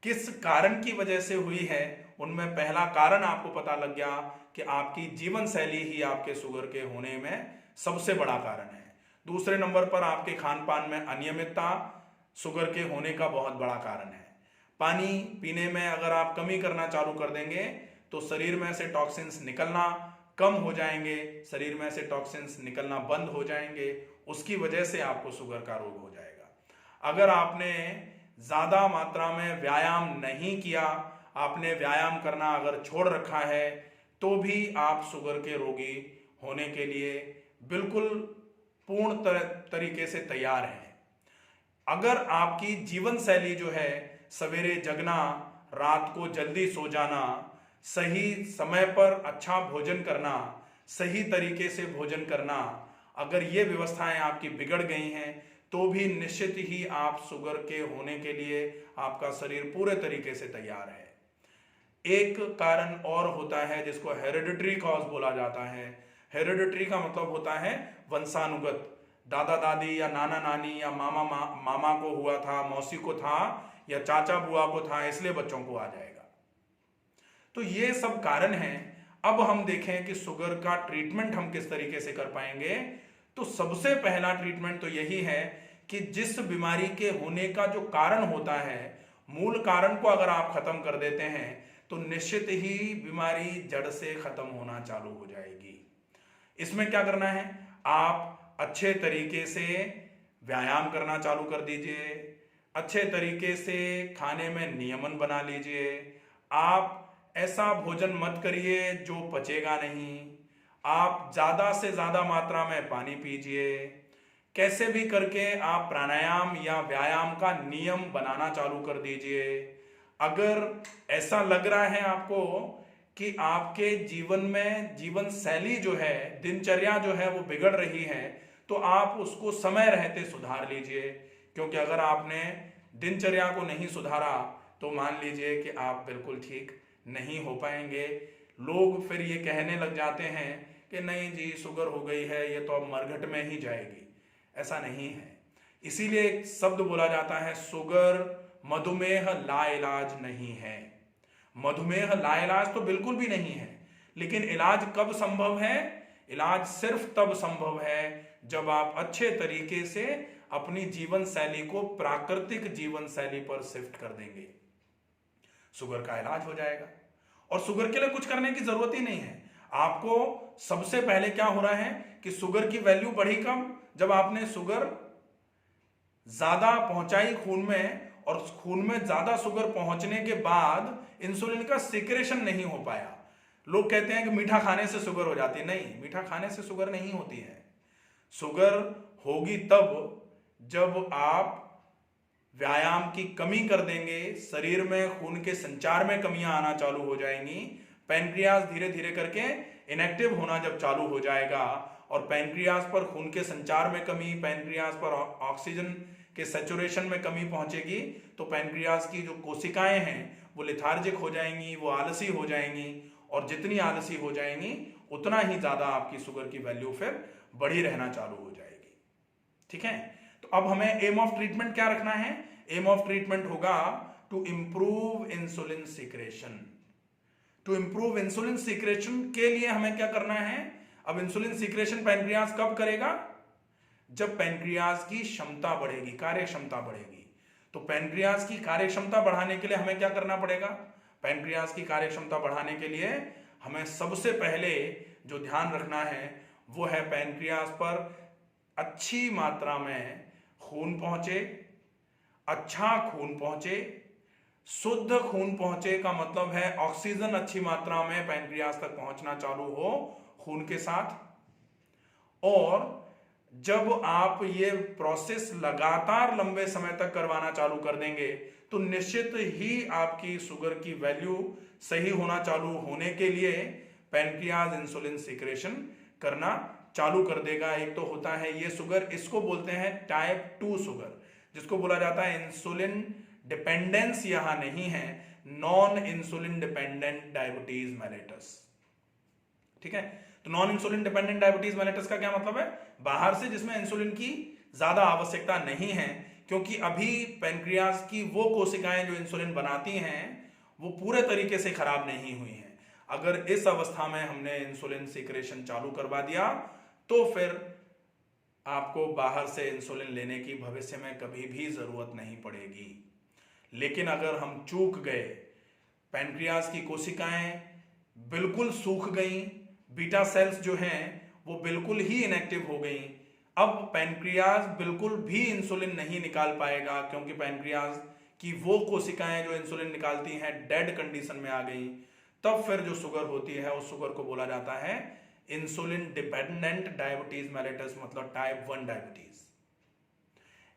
A: किस कारण की वजह से हुई है, उनमें पहला कारण आपको पता लग गया कि आपकी जीवन शैली ही आपके शुगर के होने में सबसे बड़ा कारण है। दूसरे नंबर पर आपके खान पान में अनियमितता शुगर के होने का बहुत बड़ा कारण है। पानी पीने में अगर आप कमी करना चालू कर देंगे तो शरीर में से टॉक्सिन्स निकलना कम हो जाएंगे, शरीर में से टॉक्सिन्स निकलना बंद हो जाएंगे, उसकी वजह से आपको शुगर का रोग हो जाएगा। अगर आपने ज्यादा मात्रा में व्यायाम नहीं किया, आपने व्यायाम करना अगर छोड़ रखा है, तो भी आप शुगर के रोगी होने के लिए बिल्कुल पूर्ण तरीके से तैयार हैं। अगर आपकी जीवन शैली जो है सवेरे जगना, रात को जल्दी सो जाना, सही समय पर अच्छा भोजन करना, सही तरीके से भोजन करना, अगर ये व्यवस्थाएं आपकी बिगड़ गई हैं तो भी निश्चित ही आप शुगर के होने के लिए आपका शरीर पूरे तरीके से तैयार है। एक कारण और होता है जिसको हेरिडिटरी कॉज बोला जाता है। हेरिडिटरी का मतलब होता है वंशानुगत, दादा दादी या नाना नानी या मामा को हुआ था, मौसी को था या चाचा बुआ को था, इसलिए बच्चों को आ जाएगा। तो ये सब कारण हैं। अब हम देखें कि शुगर का ट्रीटमेंट हम किस तरीके से कर पाएंगे। तो सबसे पहला ट्रीटमेंट तो यही है कि जिस बीमारी के होने का जो कारण होता है, मूल कारण को अगर आप खत्म कर देते हैं तो निश्चित ही बीमारी जड़ से खत्म होना चालू हो जाएगी। इसमें क्या करना है, आप अच्छे तरीके से व्यायाम करना चालू कर दीजिए, अच्छे तरीके से खाने में नियमन बना लीजिए। आप ऐसा भोजन मत करिए जो पचेगा नहीं, आप ज्यादा से ज्यादा मात्रा में पानी पीजिए। कैसे भी करके आप प्राणायाम या व्यायाम का नियम बनाना चालू कर दीजिए। अगर ऐसा लग रहा है आपको कि आपके जीवन में जीवन शैली जो है, दिनचर्या जो है वो बिगड़ रही है, तो आप उसको समय रहते सुधार लीजिए। क्योंकि अगर आपने दिनचर्या को नहीं सुधारा तो मान लीजिए कि आप बिल्कुल ठीक नहीं हो पाएंगे। लोग फिर ये कहने लग जाते हैं कि नहीं जी शुगर हो गई है, ये तो अब मरघट में ही जाएगी। ऐसा नहीं है। इसीलिए एक शब्द बोला जाता है, शुगर मधुमेह लाइलाज नहीं है। मधुमेह लाइलाज तो बिल्कुल भी नहीं है, लेकिन इलाज कब संभव है? इलाज सिर्फ तब संभव है जब आप अच्छे तरीके से अपनी जीवन शैली को प्राकृतिक जीवन शैली पर शिफ्ट कर देंगे। शुगर का इलाज हो जाएगा और शुगर के लिए कुछ करने की जरूरत ही नहीं है। आपको सबसे पहले क्या हो रहा है कि शुगर की वैल्यू बढ़ी कब? जब आपने शुगर ज्यादा पहुंचाई खून में, और खून में ज्यादा शुगर पहुंचने के बाद इंसुलिन का सिक्रेशन नहीं हो पाया। लोग कहते हैं कि मीठा खाने से शुगर हो जाती है। नहीं, मीठा खाने से शुगर नहीं होती है। शुगर होगी तब जब आप व्यायाम की कमी कर देंगे, शरीर में खून के संचार में कमियां आना चालू हो जाएंगी, पैनक्रियाज धीरे धीरे करके इनएक्टिव होना जब चालू हो जाएगा और पैनक्रियाज पर खून के संचार में कमी, पैनक्रियाज पर ऑक्सीजन के सैचुरेशन में कमी पहुंचेगी, तो पैनक्रियाज की जो कोशिकाएं हैं वो लेथार्जिक हो जाएंगी, वो आलसी हो जाएंगी, और जितनी आलसी हो जाएंगी उतना ही ज्यादा आपकी शुगर की वैल्यू फिर बढ़ी रहना चालू हो जाएगी। ठीक है, तो अब हमें एम ऑफ ट्रीटमेंट क्या रखना है? एम ऑफ ट्रीटमेंट होगा to improve insulin secretion. To improve insulin secretion के लिए हमें क्या करना है? अब इंसुलिन सीक्रेशन पैनक्रियाज कब करेगा? जब पैनक्रियाज की क्षमता बढ़ेगी, कार्य क्षमता बढ़ेगी। तो पैनक्रियाज की कार्य क्षमता बढ़ाने के लिए हमें क्या करना पड़ेगा? पैनक्रियाज की कार्य क्षमता बढ़ाने के लिए हमें सबसे पहले जो ध्यान रखना है वो है पैनक्रियाज पर अच्छी मात्रा में खून पहुंचे, अच्छा खून पहुंचे। शुद्ध खून पहुंचे का मतलब है ऑक्सीजन अच्छी मात्रा में पैनक्रियाज तक पहुंचना चालू हो खून के साथ। और जब आप ये प्रोसेस लगातार लंबे समय तक करवाना चालू कर देंगे तो निश्चित ही आपकी शुगर की वैल्यू सही होना चालू होने के लिए पैनक्रियाज इंसुलिन सीक्रेशन करना चालू कर देगा। एक तो होता है ये शुगर, इसको बोलते हैं टाइप 2 शुगर, जिसको बोला जाता है इंसुलिन डिपेंडेंस यहां नहीं है, non insulin dependent diabetes mellitus. ठीक है, तो non insulin dependent diabetes mellitus का क्या मतलब है? बाहर से जिसमें इंसुलिन की ज्यादा आवश्यकता नहीं है, क्योंकि अभी पैनक्रियाज की वो कोशिकाएं जो इंसुलिन बनाती हैं वो पूरे तरीके से खराब नहीं हुई हैं। अगर इस अवस्था में हमने इंसुलिन सीक्रेशन चालू करवा दिया तो फिर आपको बाहर से इंसुलिन लेने की भविष्य में कभी भी जरूरत नहीं पड़ेगी। लेकिन अगर हम चूक गए, पैनक्रियाज की कोशिकाएं बिल्कुल सूख गई, बीटा सेल्स जो हैं वो बिल्कुल ही इनएक्टिव हो गई, अब पैनक्रियाज बिल्कुल भी इंसुलिन नहीं निकाल पाएगा, क्योंकि पैनक्रियाज की वो कोशिकाएं जो इंसुलिन निकालती हैं डेड कंडीशन में आ गई। तब फिर जो शुगर होती है उस शुगर को बोला जाता है इंसुलिन डिपेंडेंट डायबिटीज मेलिटस, मतलब टाइप 1 डायबिटीज।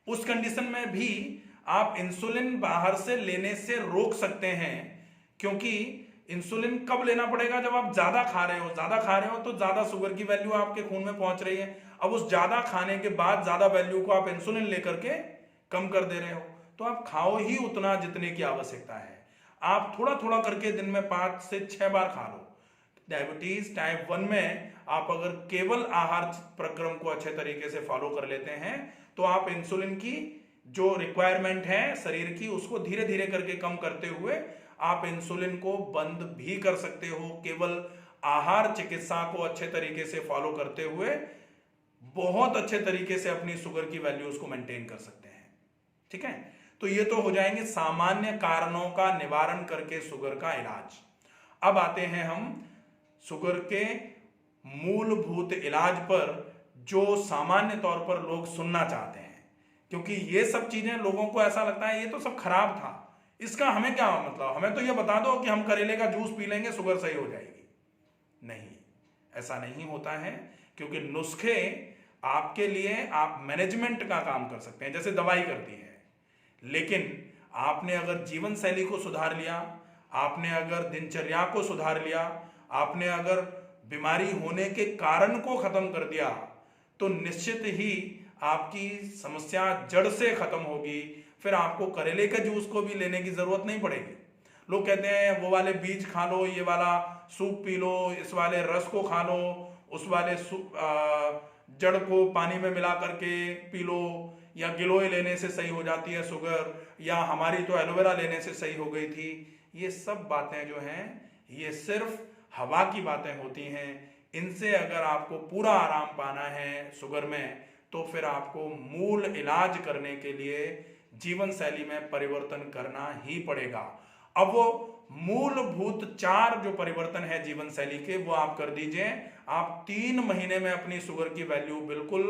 A: उस कंडीशन में भी आप इंसुलिन बाहर से लेने से रोक सकते हैं, क्योंकि इंसुलिन कब लेना पड़ेगा? जब आप ज्यादा खा रहे हो। ज्यादा खा रहे हो तो ज्यादा शुगर की वैल्यू आपके खून में पहुंच रही है। अब उस ज्यादा खाने के बाद ज्यादा वैल्यू को आप इंसुलिन लेकर के कम कर दे रहे हो, तो आप खाओ ही उतना जितने की आवश्यकता है। आप थोड़ा थोड़ा करके दिन में 5 से 6 बार खा लो। डायबिटीज टाइप 1 में आप अगर केवल आहार प्रक्रम को अच्छे तरीके से फॉलो कर लेते हैं तो आप इंसुलिन की जो रिक्वायरमेंट है शरीर की उसको धीरे धीरे करके कम करते हुए आप इंसुलिन को बंद भी कर सकते हो। केवल आहार चिकित्सा को अच्छे तरीके से फॉलो करते हुए बहुत अच्छे तरीके से अपनी शुगर की वैल्यूज को मेंटेन कर सकते हैं। ठीक है, तो ये तो हो जाएंगे सामान्य कारणों का निवारण करके शुगर का इलाज। अब आते हैं हम शुगर के मूलभूत इलाज पर, जो सामान्य तौर पर लोग सुनना चाहते हैं, क्योंकि ये सब चीजें लोगों को ऐसा लगता है ये तो सब खराब था, इसका हमें क्या मतलब, हमें तो ये बता दो कि हम करेले का जूस पी लेंगे शुगर सही हो जाएगी। नहीं, ऐसा नहीं होता है, क्योंकि नुस्खे आपके लिए आप मैनेजमेंट का काम कर सकते हैं, जैसे दवाई करती है। लेकिन आपने अगर जीवन शैली को सुधार लिया, आपने अगर दिनचर्या को सुधार लिया, आपने अगर बीमारी होने के कारण को खत्म कर दिया, तो निश्चित ही आपकी समस्या जड़ से खत्म होगी। फिर आपको करेले के जूस को भी लेने की जरूरत नहीं पड़ेगी। लोग कहते हैं वो वाले बीज खा लो, ये वाला सूप पी लो, इस वाले रस को खा लो, उस वाले जड़ को पानी में मिला करके पी लो, या गिलोय लेने से सही हो जाती है शुगर, या हमारी तो एलोवेरा लेने से सही हो गई थी। ये सब बातें जो हैं ये सिर्फ हवा की बातें होती हैं। इनसे अगर आपको पूरा आराम पाना है शुगर में, तो फिर आपको मूल इलाज करने के लिए जीवन शैली में परिवर्तन करना ही पड़ेगा। अब वो मूलभूत 4 जो परिवर्तन है जीवन शैली के, वो आप कर दीजिए। आप 3 महीने में अपनी शुगर की वैल्यू बिल्कुल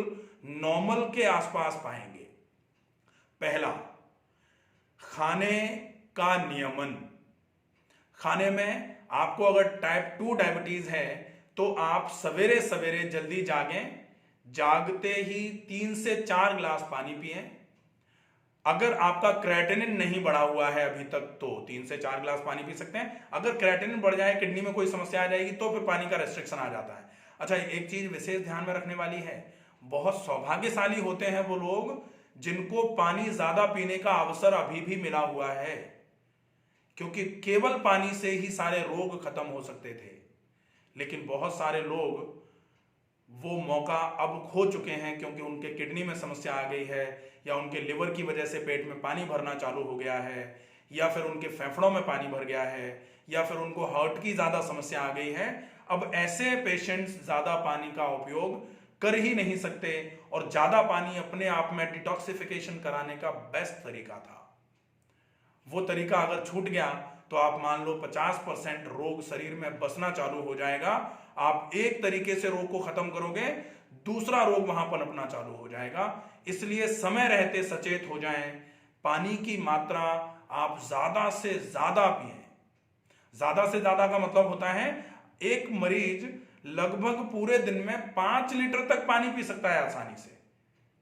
A: नॉर्मल के आसपास पाएंगे। पहला, खाने का नियमन। खाने में आपको अगर टाइप 2 डायबिटीज है तो आप सवेरे सवेरे जल्दी जागें, जागते ही 3 से 4 गिलास पानी पिएं। अगर आपका क्रेटिनिन नहीं बढ़ा हुआ है अभी तक तो 3 से 4 गिलास पानी पी सकते हैं। अगर क्रेटिनिन बढ़ जाए, किडनी में कोई समस्या आ जाएगी, तो फिर पानी का रेस्ट्रिक्शन आ जाता है। अच्छा, एक चीज विशेष ध्यान में रखने वाली है, बहुत सौभाग्यशाली होते हैं वो लोग जिनको पानी ज्यादा पीने का अवसर अभी भी मिला हुआ है, क्योंकि केवल पानी से ही सारे रोग खत्म हो सकते थे। लेकिन बहुत सारे लोग वो मौका अब खो चुके हैं, क्योंकि उनके किडनी में समस्या आ गई है, या उनके लिवर की वजह से पेट में पानी भरना चालू हो गया है, या फिर उनके फेफड़ों में पानी भर गया है, या फिर उनको हार्ट की ज़्यादा समस्या आ गई है। अब ऐसे पेशेंट्स ज़्यादा पानी का उपयोग कर ही नहीं सकते, और ज़्यादा पानी अपने आप में डिटॉक्सिफिकेशन कराने का बेस्ट तरीका था। वो तरीका अगर छूट गया तो आप मान लो 50% रोग शरीर में बसना चालू हो जाएगा। आप एक तरीके से रोग को खत्म करोगे, दूसरा रोग वहां पनपना चालू हो जाएगा। इसलिए समय रहते सचेत हो जाएं। पानी की मात्रा आप ज्यादा से ज्यादा पिएं। ज्यादा से ज्यादा का मतलब होता है एक मरीज लगभग पूरे दिन में 5 लीटर तक पानी पी सकता है आसानी से।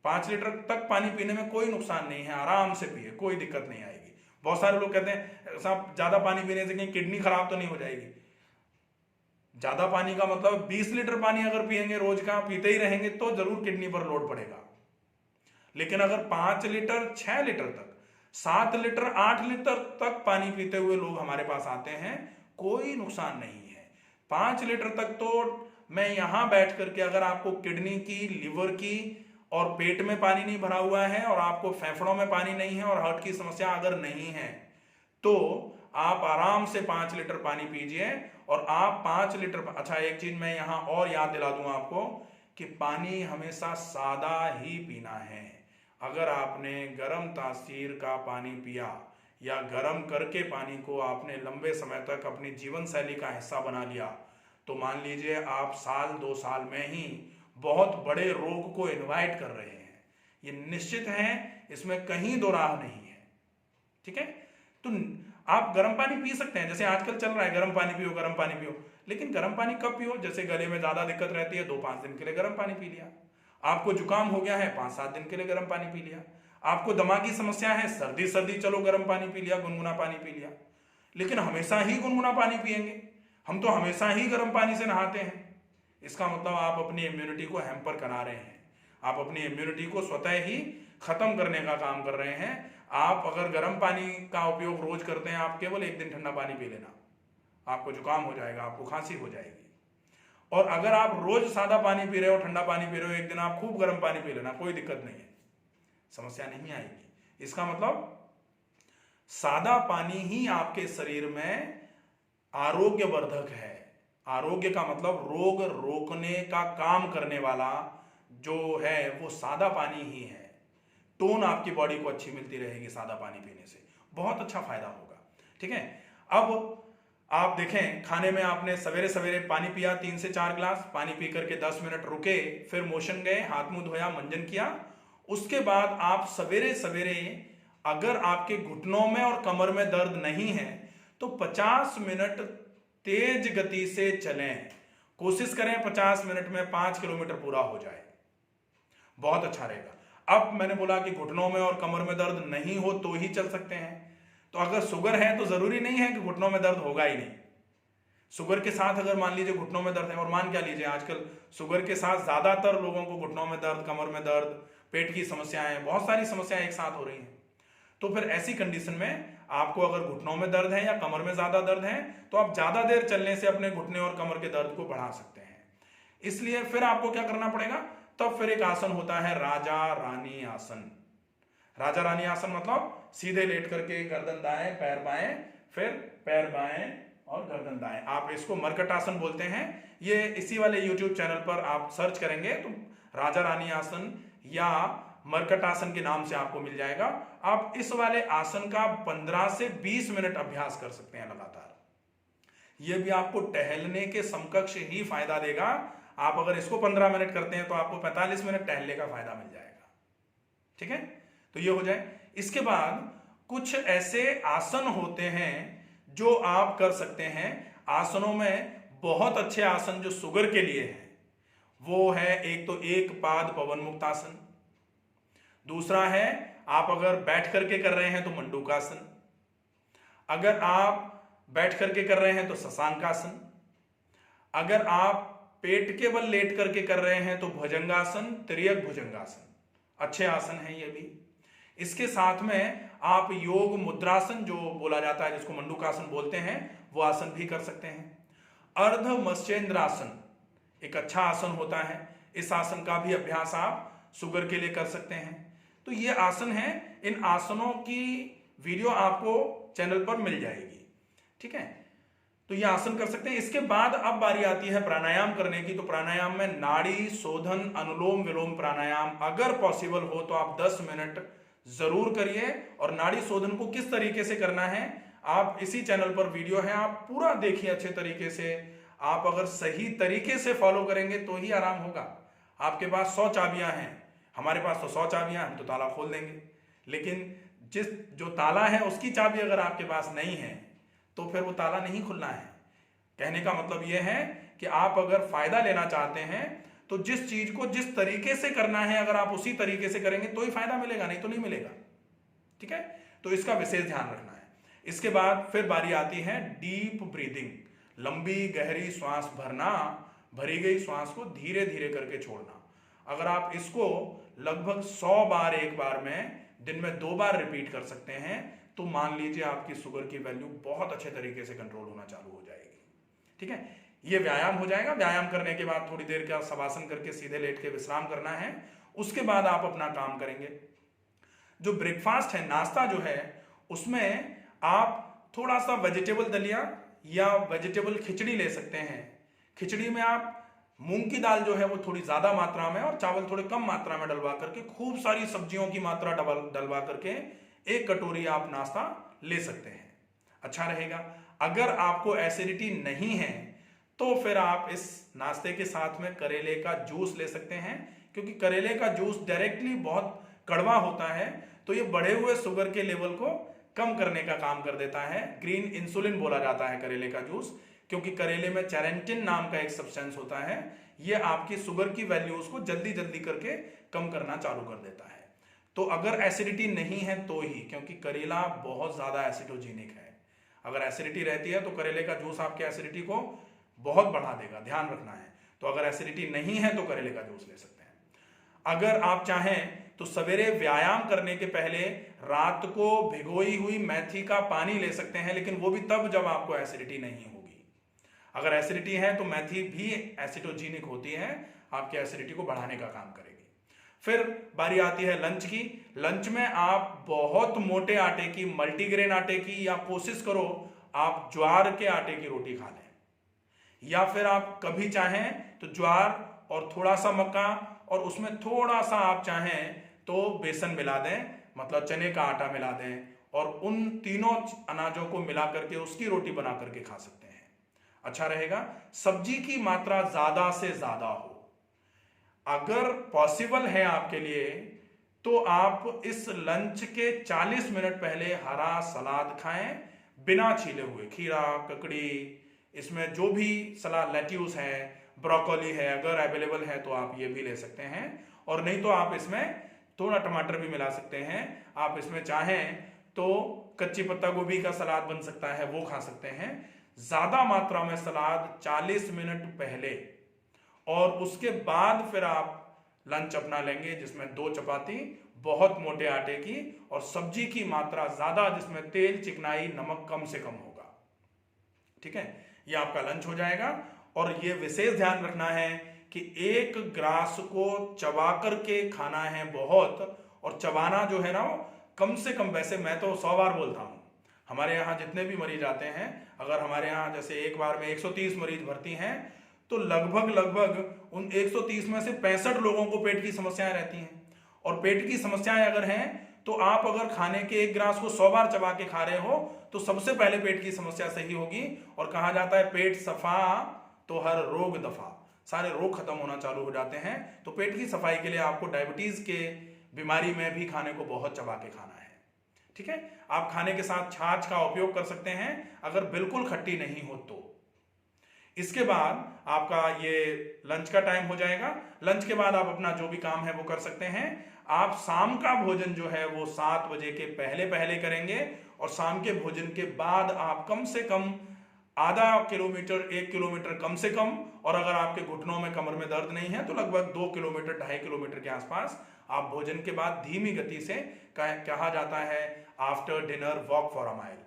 A: 5 लीटर तक पानी पीने में कोई नुकसान नहीं है, आराम से पिए, कोई दिक्कत नहीं आएगी। बहुत सारे लोग कहते हैं साहब ज्यादा पानी पीने से कहीं किडनी खराब तो नहीं हो जाएगी। ज्यादा पानी का मतलब 20 लीटर पानी अगर पिएंगे, रोज का पीते ही रहेंगे, तो जरूर किडनी पर लोड पड़ेगा। लेकिन अगर 5 लीटर 6 लीटर तक, 7 लीटर 8 लीटर तक पानी पीते हुए लोग हमारे पास आते हैं, कोई नुकसान नहीं है। 5 लीटर तक तो मैं यहां बैठ करके, अगर आपको किडनी की, लिवर की और पेट में पानी नहीं भरा हुआ है, और आपको फेफड़ों में पानी नहीं है, और हार्ट की समस्या अगर नहीं है, तो आप आराम से 5 लीटर पानी पीजिए। और आप 5 लीटर, अच्छा एक चीज मैं यहां और याद दिला दूं आपको कि पानी हमेशा सादा ही पीना है। अगर आपने गर्म तासीर का पानी पिया, या गर्म करके पानी को आपने लंबे समय तक अपनी जीवन शैली का हिस्सा बना लिया, तो मान लीजिए आप साल 2 साल में ही बहुत बड़े रोग को इनवाइट कर रहे हैं। ये निश्चित है, इसमें कहीं दो राह नहीं है। ठीक है, तो आप गर्म पानी पी सकते हैं, जैसे आजकल चल रहा है गर्म पानी पियो, गर्म पानी पियो। लेकिन गर्म पानी कब पियो? जैसे गले में ज्यादा दिक्कत रहती है, 2-5 दिन के लिए गर्म पानी पी लिया। आपको जुकाम हो गया है, 5-7 दिन के लिए गर्म पानी पी लिया। आपको दमा की समस्या है, सर्दी सर्दी चलो गर्म पानी पी लिया, गुनगुना पानी पी लिया। लेकिन हमेशा ही गुनगुना पानी पिएंगे? हम तो हमेशा ही गर्म पानी से नहाते हैं। इसका मतलब आप अपनी इम्यूनिटी को हैम्पर करा रहे हैं। आप अपनी इम्यूनिटी को स्वतः ही खत्म करने का काम कर रहे हैं। आप अगर गर्म पानी का उपयोग रोज करते हैं, आप केवल एक दिन ठंडा पानी पी लेना, आपको जुकाम हो जाएगा, आपको खांसी हो जाएगी। और अगर आप रोज सादा पानी पी रहे हो, ठंडा पानी पी रहे हो, एक दिन आप खूब गर्म पानी पी लेना, कोई दिक्कत नहीं है, समस्या नहीं आएगी। इसका मतलब सादा पानी ही आपके शरीर में आरोग्यवर्धक है। आरोग्य का मतलब रोग रोकने का काम करने वाला जो है वो सादा पानी ही है। टोन आपकी बॉडी को अच्छी मिलती रहेगी सादा पानी पीने से, बहुत अच्छा फायदा होगा। ठीक है, अब आप देखें खाने में आपने सवेरे सवेरे पानी पिया, 3 से 4 गिलास पानी पी करके 10 मिनट रुके, फिर मोशन गए, हाथ मुंह धोया, मंजन किया। उसके बाद आप सवेरे सवेरे अगर आपके घुटनों में और कमर में दर्द नहीं है तो 50 मिनट तेज गति से चलें। कोशिश करें 50 मिनट में 5 किलोमीटर पूरा हो जाए, बहुत अच्छा रहेगा। अब मैंने बोला कि घुटनों में और कमर में दर्द नहीं हो तो ही चल सकते हैं। तो अगर शुगर है तो जरूरी नहीं है कि घुटनों में दर्द होगा ही नहीं। शुगर के साथ अगर मान लीजिए घुटनों में दर्द है, और मान क्या लीजिए आजकल शुगर के साथ ज्यादातर लोगों को घुटनों में दर्द, कमर में दर्द, पेट की समस्याएं, बहुत सारी समस्याएं एक साथ हो रही हैं। तो फिर ऐसी कंडीशन में आपको अगर घुटनों में दर्द है या कमर में ज्यादा दर्द है तो आप ज्यादा देर चलने से अपने घुटने और कमर के दर्द को बढ़ा सकते हैं। इसलिए फिर आपको क्या करना पड़ेगा? तब फिर एक आसन होता है राजा रानी आसन। राजा रानी आसन मतलब सीधे लेट करके गर्दन दाएं, पैर बाएं, फिर पैर बाएं और गर्दन दाएं। आप इसको मरकट आसन बोलते हैं। ये इसी वाले YouTube चैनल पर आप सर्च करेंगे तो राजा रानी आसन या मरकट आसन के नाम से आपको मिल जाएगा। आप इस वाले आसन का 15 से 20 मिनट अभ्यास कर सकते हैं लगातार। यह भी आपको टहलने के समकक्ष ही फायदा देगा। आप अगर इसको 15 मिनट करते हैं तो आपको 45 मिनट टहलने का फायदा मिल जाएगा। ठीक है, तो ये हो जाए। इसके बाद कुछ ऐसे आसन होते हैं जो आप कर सकते हैं। आसनों में बहुत अच्छे आसन जो शुगर के लिए है वो है, एक तो एक पाद पवन मुक्त आसन, दूसरा है आप अगर बैठ करके कर रहे हैं तो मंडूकासन, अगर आप बैठ करके कर रहे हैं तो शशांकासन, अगर आप पेट के बल लेट करके कर रहे हैं तो भुजंगासन, तिर्यक भुजंगासन। अच्छे आसन है ये भी। इसके साथ में आप योग मुद्रासन जो बोला जाता है, जिसको मंडूकासन बोलते हैं, वो आसन भी कर सकते हैं। अर्ध मत्स्येंद्रासन एक अच्छा आसन होता है। इस आसन का भी अभ्यास आप शुगर के लिए कर सकते हैं। तो ये आसन है, इन आसनों की वीडियो आपको चैनल पर मिल जाएगी, ठीक है। तो ये आसन कर सकते हैं। इसके बाद अब बारी आती है प्राणायाम करने की। तो प्राणायाम में नाड़ी शोधन, अनुलोम विलोम प्राणायाम अगर पॉसिबल हो तो आप 10 मिनट जरूर करिए। और नाड़ी शोधन को किस तरीके से करना है, आप इसी चैनल पर वीडियो है, आप पूरा देखिए अच्छे तरीके से। आप अगर सही तरीके से फॉलो करेंगे तो ही आराम होगा। आपके पास 100 चाबियां हैं, हमारे पास तो 100 चाबियां, हम तो ताला खोल देंगे। लेकिन जो ताला है उसकी चाबी अगर आपके पास नहीं है तो फिर वो ताला नहीं खुलना है। कहने का मतलब यह है कि आप अगर फायदा लेना चाहते हैं तो जिस चीज को जिस तरीके से करना है, अगर आप उसी तरीके से करेंगे तो ही फायदा मिलेगा, नहीं तो नहीं मिलेगा, ठीक है। तो इसका विशेष ध्यान रखना है। इसके बाद फिर बारी आती है डीप ब्रीदिंग, लंबी गहरी श्वास भरना, भरी गई श्वास को धीरे धीरे करके छोड़ना। अगर आप इसको लगभग 100 बार एक बार में दिन में 2 बार रिपीट कर सकते हैं तो मान लीजिए आपकी शुगर की वैल्यू बहुत अच्छे तरीके से कंट्रोल होना चालू हो जाएगी, ठीक है। ये व्यायाम हो जाएगा। व्यायाम करने के बाद थोड़ी देर का शवासन करके सीधे लेट के विश्राम करना है। उसके बाद आप अपना काम करेंगे। जो ब्रेकफास्ट है, नाश्ता जो है, उसमें आप थोड़ा सा वेजिटेबल दलिया या वेजिटेबल खिचड़ी ले सकते हैं। खिचड़ी में आप मूंग की दाल जो है वो थोड़ी ज्यादा मात्रा में और चावल थोड़े कम मात्रा में डलवा करके, खूब सारी सब्जियों की मात्रा डलवा करके 1 कटोरी आप नाश्ता ले सकते हैं, अच्छा रहेगा। अगर आपको एसिडिटी नहीं है तो फिर आप इस नाश्ते के साथ में करेले का जूस ले सकते हैं, क्योंकि करेले का जूस डायरेक्टली बहुत कड़वा होता है, तो ये बढ़े हुए शुगर के लेवल को कम करने का काम कर देता है। ग्रीन इंसुलिन बोला जाता है करेले का जूस, क्योंकि करेले में चैरेंटिन नाम का एक सब्सटेंस होता है। ये आपकी शुगर की वैल्यूज को जल्दी जल्दी करके कम करना चालू कर देता है। तो अगर एसिडिटी नहीं है तो ही, क्योंकि करेला बहुत ज्यादा एसिडोजेनिक है। अगर एसिडिटी रहती है तो करेले का जूस आपके एसिडिटी को बहुत बढ़ा देगा, ध्यान रखना है। तो अगर एसिडिटी नहीं है तो करेले का जूस ले सकते हैं। अगर आप चाहें तो सवेरे व्यायाम करने के पहले रात को भिगोई हुई मेथी का पानी ले सकते हैं, लेकिन वो भी तब जब आपको एसिडिटी नहीं होगी। अगर एसिडिटी है तो मेथी भी एसिडोजेनिक होती है, आपके एसिडिटी को बढ़ाने का काम करेगी। फिर बारी आती है लंच की। लंच में आप बहुत मोटे आटे की, मल्टीग्रेन आटे की, या कोशिश करो आप ज्वार के आटे की रोटी खा लें, या फिर आप कभी चाहें तो ज्वार और थोड़ा सा मक्का और उसमें थोड़ा सा आप चाहें तो बेसन मिला दें, मतलब चने का आटा मिला दें, और उन तीनों अनाजों को मिला करके उसकी रोटी बना करके खा सकते हैं, अच्छा रहेगा। सब्जी की मात्रा ज्यादा से ज्यादा हो। अगर पॉसिबल है आपके लिए तो आप इस लंच के 40 मिनट पहले हरा सलाद खाएं, बिना छीले हुए। खीरा, ककड़ी, इसमें जो भी सलाद, लेट्यूस है, ब्रोकोली है, अगर अवेलेबल है तो आप ये भी ले सकते हैं। और नहीं तो आप इसमें थोड़ा टमाटर भी मिला सकते हैं। आप इसमें चाहें तो कच्ची पत्ता गोभी का सलाद बन सकता है, वो खा सकते हैं। ज्यादा मात्रा में सलाद 40 मिनट पहले, और उसके बाद फिर आप लंच अपना लेंगे, जिसमें 2 चपाती बहुत मोटे आटे की और सब्जी की मात्रा ज्यादा, जिसमें तेल, चिकनाई, नमक कम से कम होगा, ठीक है। ये आपका लंच हो जाएगा। और ये विशेष ध्यान रखना है कि 1 ग्रास को चबा करके खाना है बहुत, और चबाना जो है ना वो कम से कम, वैसे मैं तो 100 बार बोलता हूं। हमारे यहाँ जितने भी मरीज आते हैं, अगर हमारे यहाँ जैसे एक बार में 130 मरीज भर्ती हैं तो लगभग उन 130 में से 65 लोगों को पेट की समस्याएं रहती हैं। और पेट की समस्याएं अगर हैं तो आप अगर खाने के 1 ग्रास को 100 बार चबा के खा रहे हो तो सबसे पहले पेट की समस्या सही होगी। और कहा जाता है पेट सफा तो हर रोग दफा, सारे रोग खत्म होना चालू हो जाते हैं। तो पेट की सफाई के लिए आपको डायबिटीज के बीमारी में भी खाने को बहुत चबा के खाना है, ठीक है। आप खाने के साथ छाछ का उपयोग कर सकते हैं अगर बिल्कुल खट्टी नहीं हो तो। इसके बाद आपका ये लंच का टाइम हो जाएगा। लंच के बाद आप अपना जो भी काम है वो कर सकते हैं। आप शाम का भोजन जो है वो 7 बजे के पहले पहले करेंगे, और शाम के भोजन के बाद आप कम से कम आधा किलोमीटर, 1 किलोमीटर कम से कम, और अगर आपके घुटनों में, कमर में दर्द नहीं है तो लगभग 2 किलोमीटर, 2.5 किलोमीटर के आसपास आप भोजन के बाद धीमी गति से, कहा जाता है after dinner walk for a mile,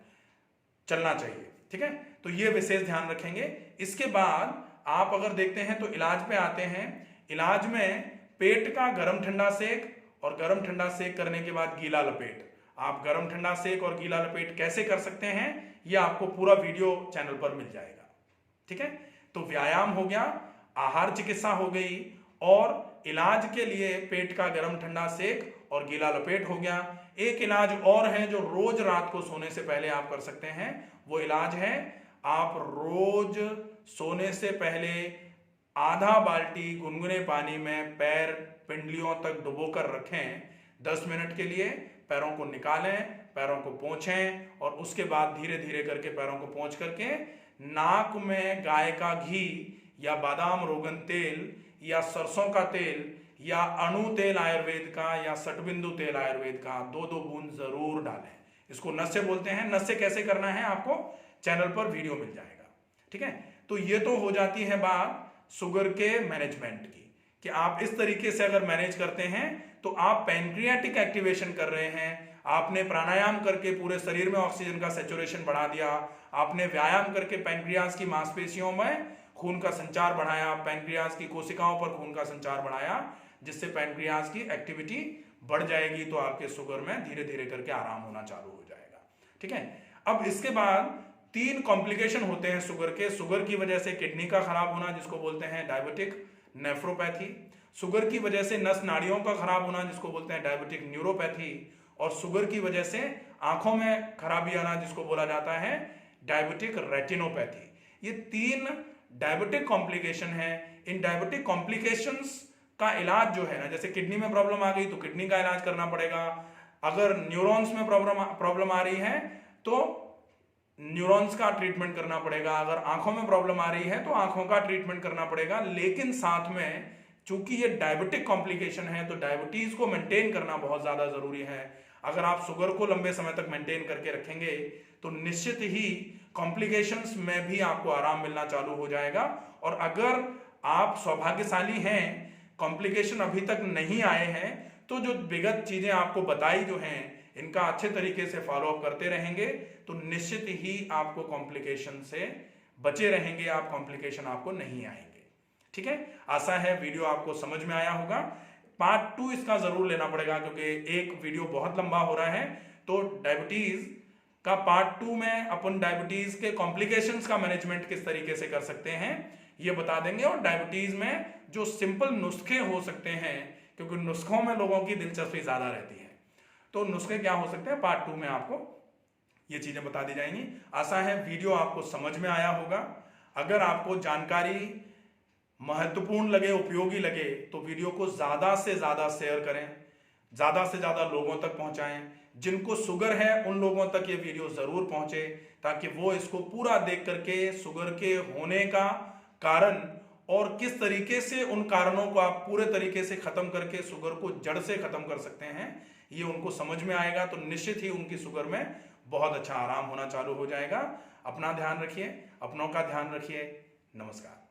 A: चलना चाहिए, ठीक है। तो ये विशेष ध्यान रखेंगे। इसके बाद आप अगर देखते हैं तो इलाज पे आते हैं। इलाज में पेट का गर्म ठंडा सेक और गर्म ठंडा सेक करने के बाद गीला लपेट। आप गर्म ठंडा सेक और गीला लपेट कैसे कर सकते हैं यह आपको पूरा वीडियो चैनल पर मिल जाएगा। ठीक है, तो व्यायाम हो गया, आहार चिकित्सा हो गई, और इलाज के लिए पेट का गर्म ठंडा सेक और गीला लपेट हो गया। एक इलाज और है जो रोज रात को सोने से पहले आप कर सकते हैं। वो इलाज है, आप रोज सोने से पहले आधा बाल्टी गुनगुने पानी में पैर पिंडलियों तक डुबोकर रखें। 10 मिनट के लिए पैरों को निकालें, पैरों को पोंछें, और उसके बाद धीरे धीरे करके पैरों को पोंछ करके नाक में गाय का घी या बादाम रोगन तेल या सरसों का तेल या अणु तेल आयुर्वेद का या सटबिंदु तेल आयुर्वेद का 2-2 बूंद जरूर डालें। इसको नस्य बोलते हैं। नस्य कैसे करना है आपको चैनल पर वीडियो मिल जाएगा। ठीक है, तो ये तो हो जाती है बात शुगर के मैनेजमेंट की, कि आप इस तरीके से अगर मैनेज करते हैं तो आप पैंक्रियाटिक एक्टिवेशन कर रहे हैं। आपने प्राणायाम करके पूरे शरीर में ऑक्सीजन का सैचुरेशन बढ़ा दिया, आपने व्यायाम करके पैंक्रियाज की मांसपेशियों में खून का संचार बढ़ाया, पैंक्रियाज की कोशिकाओं पर खून का संचार बढ़ाया, जिससे पैंक्रियाज की एक्टिविटी बढ़ जाएगी, तो आपके शुगर में धीरे धीरे करके आराम होना चालू हो जाएगा। ठीक है, अब इसके बाद 3 कॉम्प्लिकेशन होते हैं शुगर के। शुगर की वजह से किडनी का खराब होना, जिसको बोलते हैं डायबिटिक नेफ्रोपैथी। शुगर की वजह से नस नाड़ियों का खराब होना, जिसको बोलते हैं डायबिटिक न्यूरोपैथी। और शुगर की वजह से आंखों में खराबी आना, जिसको बोला जाता है डायबिटिक रेटिनोपैथी। ये 3 डायबिटिक कॉम्प्लिकेशन है। इन डायबिटिक कॉम्प्लिकेशंस का इलाज जो है ना, जैसे किडनी में प्रॉब्लम आ गई तो किडनी का इलाज करना पड़ेगा। अगर न्यूरॉन्स में प्रॉब्लम आ रही है तो न्यूरॉन्स का ट्रीटमेंट करना पड़ेगा। अगर आंखों में प्रॉब्लम आ रही है तो आंखों का ट्रीटमेंट करना पड़ेगा। लेकिन साथ में चूंकि ये डायबिटिक कॉम्प्लिकेशन है तो डायबिटीज को मेंटेन करना बहुत ज्यादा जरूरी है। अगर आप शुगर को लंबे समय तक मेंटेन करके रखेंगे तो निश्चित ही कॉम्प्लिकेशंस में भी आपको आराम मिलना चालू हो जाएगा। और अगर आप सौभाग्यशाली हैं, कॉम्प्लिकेशन अभी तक नहीं आए हैं, तो जो विगत चीजें आपको बताई जो हैं इनका अच्छे तरीके से फॉलो अप करते रहेंगे तो निश्चित ही आपको कॉम्प्लिकेशन से बचे रहेंगे, आप कॉम्प्लिकेशन आपको नहीं आएंगे। ठीक है, आशा है वीडियो आपको समझ में आया होगा। पार्ट 2 इसका जरूर लेना पड़ेगा क्योंकि एक वीडियो बहुत लंबा हो रहा है। तो डायबिटीज का पार्ट 2 में अपन डायबिटीज के कॉम्प्लिकेशंस का मैनेजमेंट किस तरीके से कर सकते हैं ये बता देंगे, और डायबिटीज में जो सिंपल नुस्खे हो सकते हैं, क्योंकि नुस्खों में लोगों की दिलचस्पी ज्यादा रहती है, तो नुस्खे क्या हो सकते हैं पार्ट 2 में आपको ये चीजें बता दी जाएंगी। आशा है वीडियो आपको समझ में आया होगा। अगर आपको जानकारी महत्वपूर्ण लगे, उपयोगी लगे, तो वीडियो को ज्यादा से ज्यादा शेयर करें, ज्यादा से ज्यादा लोगों तक पहुंचाएं। जिनको शुगर है उन लोगों तक ये वीडियो जरूर पहुंचे, ताकि वो इसको पूरा देख करके शुगर के होने का कारण और किस तरीके से उन कारणों को आप पूरे तरीके से खत्म करके शुगर को जड़ से खत्म कर सकते हैं, ये उनको समझ में आएगा। तो निश्चित ही उनकी शुगर में बहुत अच्छा आराम होना चालू हो जाएगा। अपना ध्यान रखिए, अपनों का ध्यान रखिए। नमस्कार।